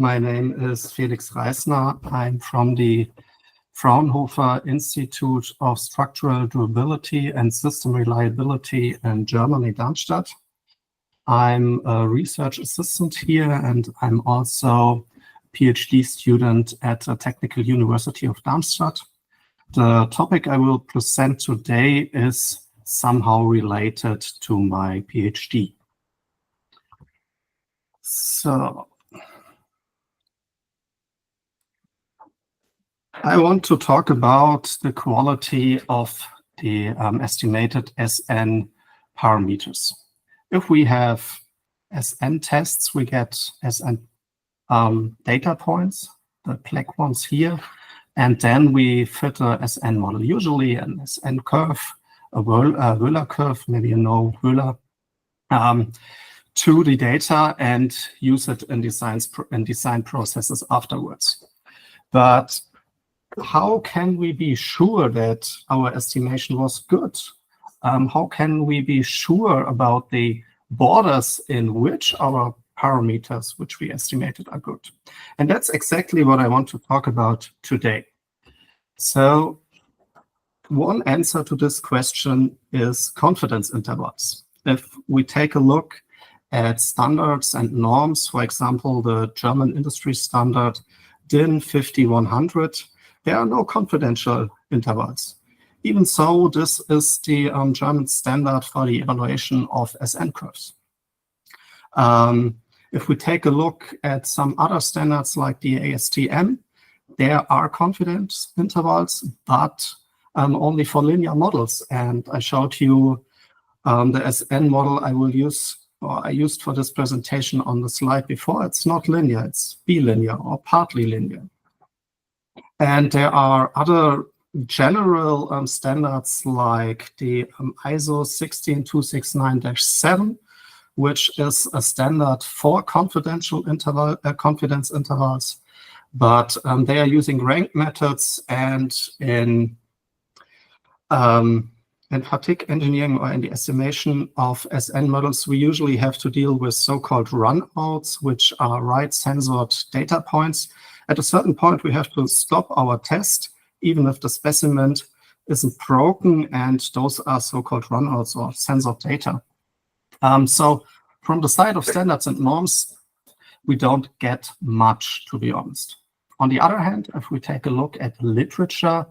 My name is Felix Reissner. I'm from the Fraunhofer Institute of Structural Durability and System Reliability in Germany, Darmstadt. I'm a research assistant here, and I'm also a PhD student at the Technical University of Darmstadt. The topic I will present today is somehow related to my PhD. So, I want to talk about the quality of the estimated SN parameters. If we have SN tests, we get SN data points, the black ones here, and then we fit a SN model, usually an SN curve, a Wöhler curve, maybe you know Wöhler, to the data and use it in design processes afterwards. But how can we be sure that our estimation was good? How can we be sure about the borders in which our parameters which we estimated are good? And that's exactly what I want to talk about today. So one answer to this question is confidence intervals. If we take a look at standards and norms, for example, the German industry standard DIN 5100, there are no confidential intervals. Even so, this is the German standard for the evaluation of SN curves. If we take a look at some other standards like the ASTM, there are confidence intervals, but only for linear models. And I showed you the SN model I used for this presentation on the slide before. It's not linear, it's bilinear or partly linear. And there are other general standards like the ISO 16269-7, which is a standard for confidence intervals, but they are using ranked methods, and in fatigue engineering or in the estimation of SN models, we usually have to deal with so-called runouts, which are right-censored data points. At a certain point, we have to stop our test, even if the specimen isn't broken, and those are so-called runouts or censored data. So from the side of standards and norms, we don't get much, to be honest. On the other hand, if we take a look at literature,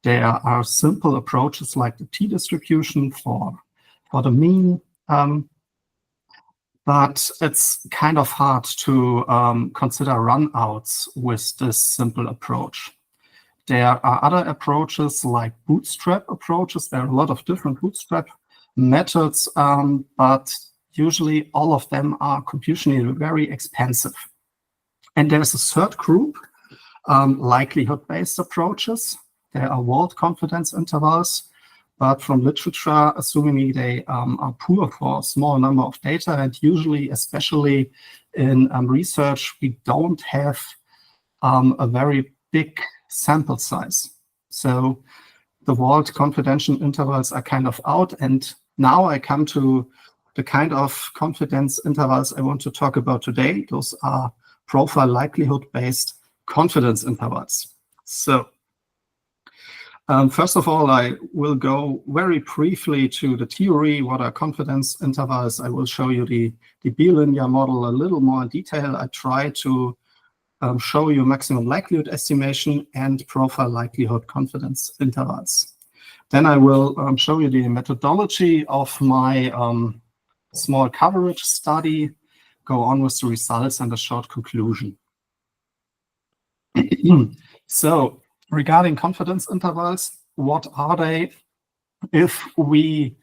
there are simple approaches like the t-distribution for the mean, but it's kind of hard to consider runouts with this simple approach. There are other approaches like bootstrap approaches. There are a lot of different bootstrap methods, but usually all of them are computationally very expensive. And there's a third group, likelihood-based approaches. There are walled confidence intervals, but from literature, assumingly they are poor for a small number of data, and usually, especially in research, we don't have a very big sample size. So the walled confidence intervals are kind of out, and now I come to the kind of confidence intervals I want to talk about today. Those are profile likelihood-based confidence intervals. So first of all, I will go very briefly to the theory. What are confidence intervals? I will show you the bilinear model a little more in detail. I try to show you maximum likelihood estimation and profile likelihood confidence intervals. Then I will show you the methodology of my small coverage study, go on with the results and a short conclusion. So, regarding confidence intervals, what are they? If we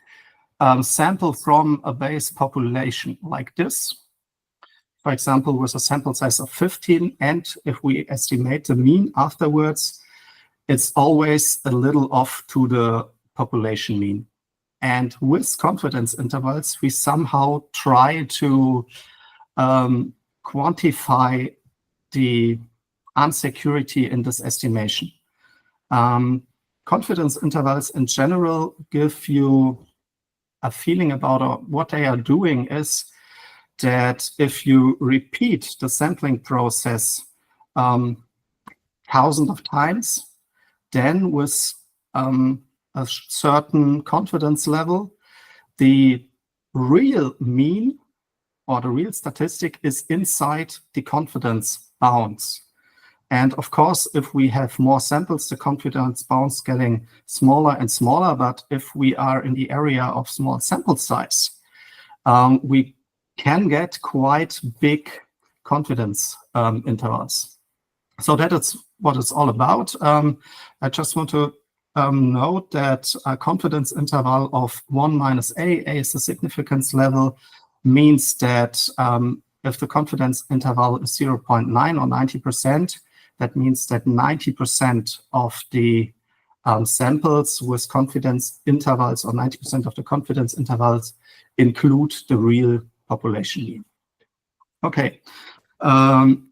sample from a base population like this, for example, with a sample size of 15, and if we estimate the mean afterwards, it's always a little off to the population mean. And with confidence intervals, we somehow try to quantify the unsecurity in this estimation. Confidence intervals in general give you a feeling about what they are doing is that if you repeat the sampling process thousands of times, then with a certain confidence level, the real mean or the real statistic is inside the confidence bounds. And of course, if we have more samples, the confidence bounds getting smaller and smaller. But if we are in the area of small sample size, we can get quite big confidence intervals. So that is what it's all about. I just want to note that a confidence interval of 1 minus A is the significance level, means that if the confidence interval is 0.9 or 90%, that means that 90% of the samples with confidence intervals, or 90% of the confidence intervals, include the real population mean. Okay,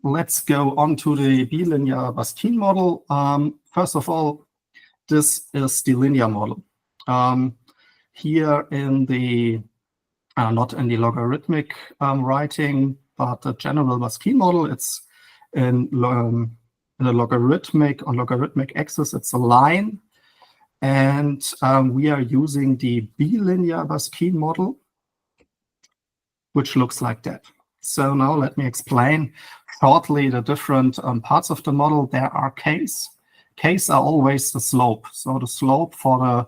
let's go on to the bilinear Baskine model. First of all, this is the linear model. Here in the, not in the logarithmic writing, but the general Baskine model, it's in the logarithmic, on logarithmic axis, it's a line. And we are using the bilinear Baskine model, which looks like that. So now let me explain shortly the different parts of the model. There are K's. K's are always the slope. So the slope for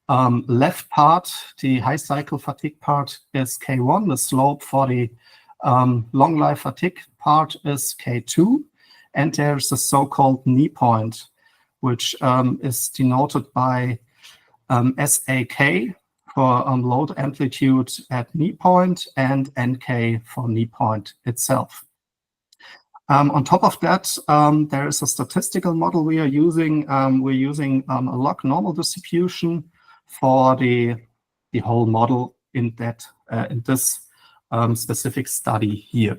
the left part, the high cycle fatigue part, is K1. The slope for the long life fatigue part is K2. And there's a so-called knee point, which is denoted by SAK for load amplitude at knee point, and NK for knee point itself. On top of that, there is a statistical model we are using. We're using a log normal distribution for the whole model in that in this specific study here.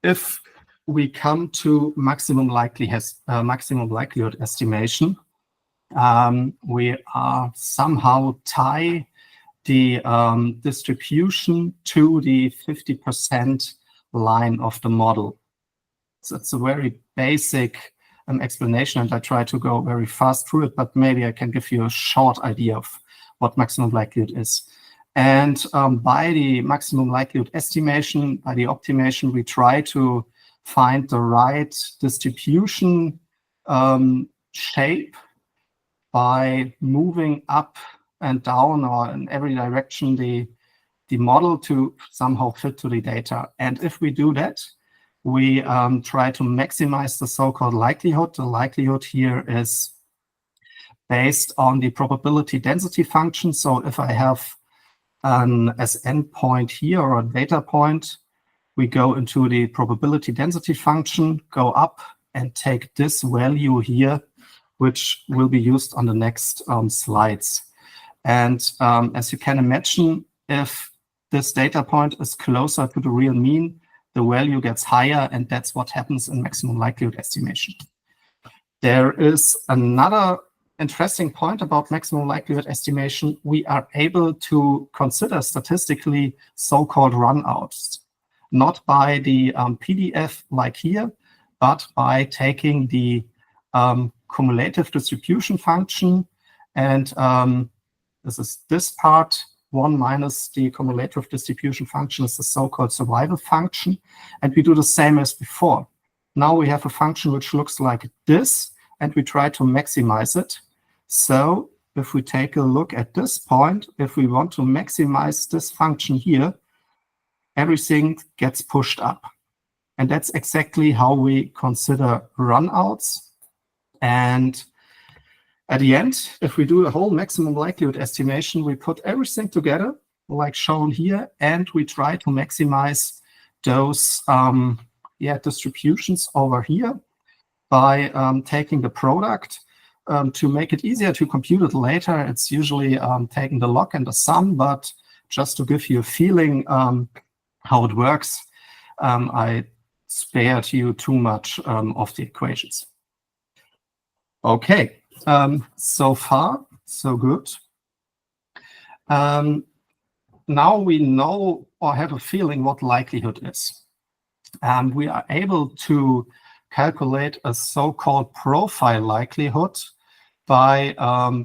If we come to maximum likelihood estimation, we are somehow tie the distribution to the 50% line of the model. So it's a very basic explanation, and I try to go very fast through it, but maybe I can give you a short idea of what maximum likelihood is. And by the maximum likelihood estimation, by the optimation, we try to find the right distribution shape by moving up and down, or in every direction, the model to somehow fit to the data. And if we do that, we try to maximize the so-called likelihood. The likelihood here is based on the probability density function. So if I have an SN point here, or a data point, we go into the probability density function, go up, and take this value here, which will be used on the next slides. And as you can imagine, if this data point is closer to the real mean, the value gets higher, and that's what happens in maximum likelihood estimation. There is another interesting point about maximum likelihood estimation. We are able to consider statistically so-called runouts, not by the PDF like here, but by taking the cumulative distribution function, and this is this part, 1 minus the cumulative distribution function is the so-called survival function, and we do the same as before. Now we have a function which looks like this, and we try to maximize it. So if we take a look at this point, if we want to maximize this function here, everything gets pushed up. And that's exactly how we consider runouts. And at the end, if we do a whole maximum likelihood estimation, we put everything together, like shown here, and we try to maximize those distributions over here by taking the product. To make it easier to compute it later, it's usually taking the log and the sum, but just to give you a feeling how it works, I spared you too much of the equations. Okay, so far, so good. now we know or have a feeling what likelihood is. And we are able to calculate a so-called profile likelihood by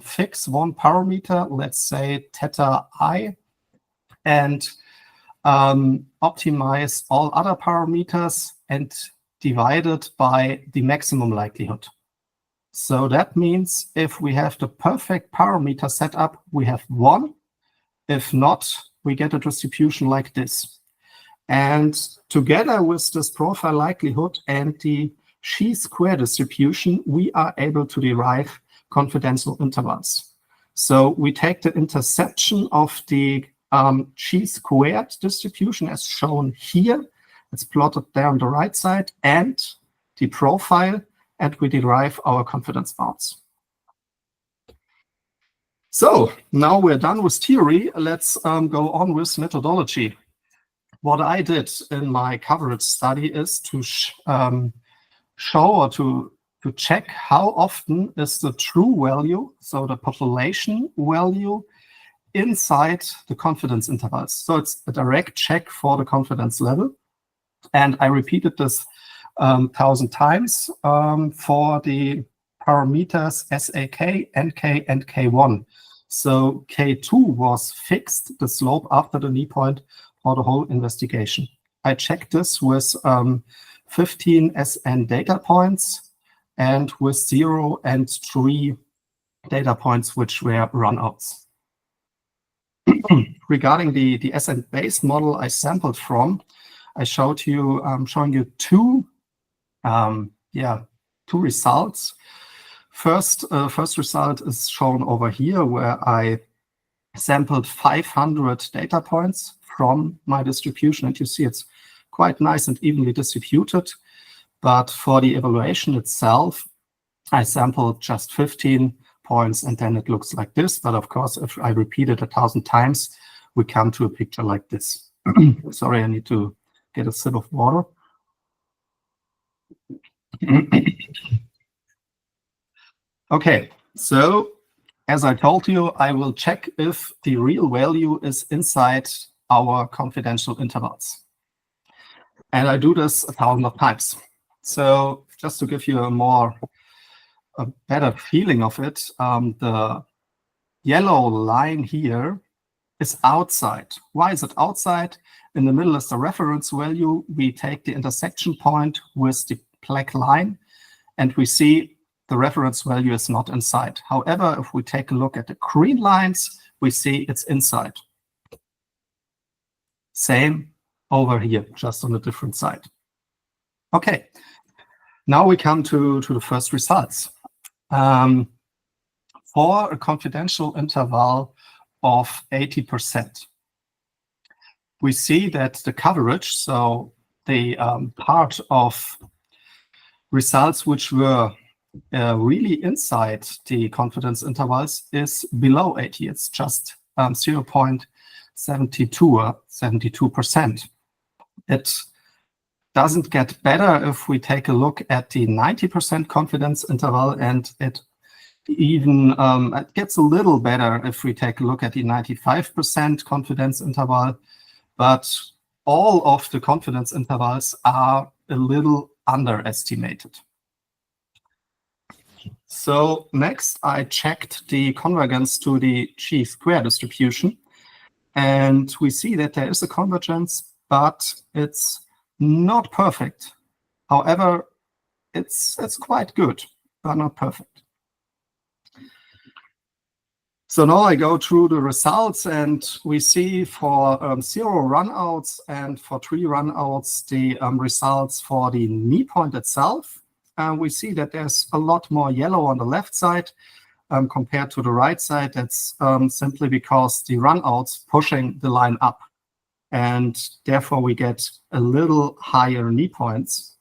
fix one parameter, let's say theta I, and optimize all other parameters and divide it by the maximum likelihood. So that means if we have the perfect parameter set up, we have 1. If not, we get a distribution like this. And together with this profile likelihood and the chi-square distribution, we are able to derive confidential intervals. So we take the interception of the chi-squared distribution as shown here. It's plotted there on the right side, and the profile, and we derive our confidence bounds. So now we're done with theory. Let's go on with methodology. What I did in my coverage study is to show or to check how often is the true value, so the population value, inside the confidence intervals. So it's a direct check for the confidence level. And I repeated this 1,000 times for the parameters SAK, NK, and K1. So K2 was fixed, the slope after the knee point for the whole investigation. I checked this with 15 SN data points and with 0 and 3 data points which were runouts. Regarding the SN-based model I sampled from, I showed you, showing you two results. First result is shown over here, where I sampled 500 data points from my distribution, and you see it's quite nice and evenly distributed. But for the evaluation itself, I sampled just 15 points, and then it looks like this. But of course, if I repeat it 1,000 times, we come to a picture like this. Sorry, I need to get a sip of water. Okay, so as I told you, I will check if the real value is inside our confidential intervals. And I do this 1,000 times. So just to give you a better feeling of it, the yellow line here is outside. Why is it outside? In the middle is the reference value. We take the intersection point with the black line, and we see the reference value is not inside. However, if we take a look at the green lines, we see it's inside. Same over here, just on a different side. Okay, now we come to the first results. For a confidential interval of 80%, we see that the coverage, so the part of results which were really inside the confidence intervals, is below 80. It's just 0.72%. It doesn't get better if we take a look at the 90% confidence interval, and it even it gets a little better if we take a look at the 95% confidence interval, but all of the confidence intervals are a little underestimated. So next, I checked the convergence to the chi-square distribution, and we see that there is a convergence, but it's not perfect. However, it's quite good, but not perfect. So now I go through the results, and we see for 0 runouts and for 3 runouts the results for the knee point itself. We see that there's a lot more yellow on the left side compared to the right side. That's simply because the runouts pushing the line up, and therefore we get a little higher knee points.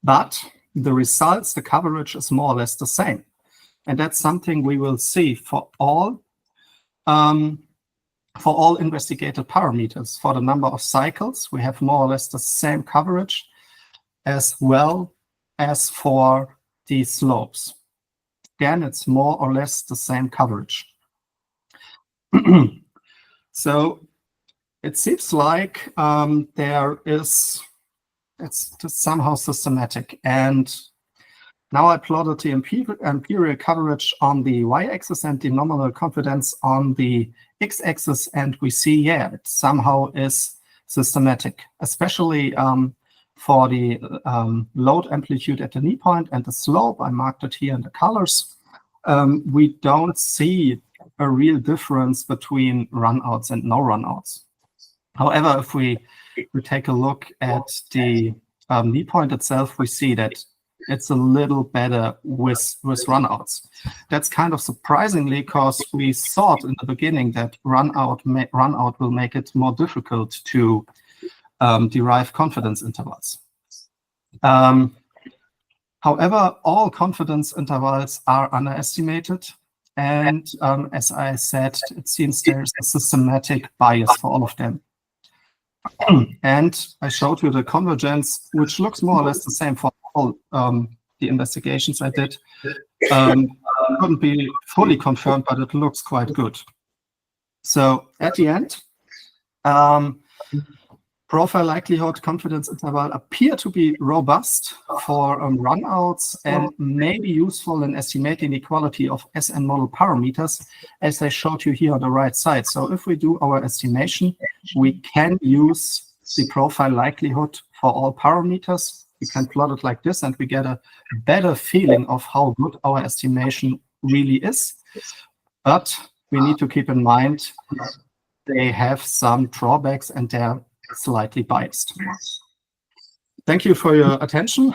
But the results, the coverage is more or less the same. And that's something we will see for all investigated parameters. For the number of cycles, we have more or less the same coverage, as well as for the slopes. Again, it's more or less the same coverage. So it seems like it's just somehow systematic. And now I plotted the empirical coverage on the y-axis and the nominal confidence on the x-axis, and we see, yeah, it somehow is systematic, especially for the load amplitude at the knee point and the slope. I marked it here in the colors. We don't see a real difference between runouts and no runouts. However, if we take a look at the knee point itself, we see that it's a little better with runouts. That's kind of surprisingly, because we thought in the beginning that runout will make it more difficult to derive confidence intervals. However, all confidence intervals are underestimated. And as I said, it seems there's a systematic bias for all of them. And I showed you the convergence, which looks more or less the same for all the investigations I did. Couldn't be fully confirmed, but it looks quite good. So at the end, profile likelihood confidence interval appear to be robust for runouts and may be useful in estimating the quality of SN model parameters, as I showed you here on the right side. So if we do our estimation, we can use the profile likelihood for all parameters. We can plot it like this, and we get a better feeling of how good our estimation really is. But we need to keep in mind they have some drawbacks and they're slightly biased. Thank you for your attention.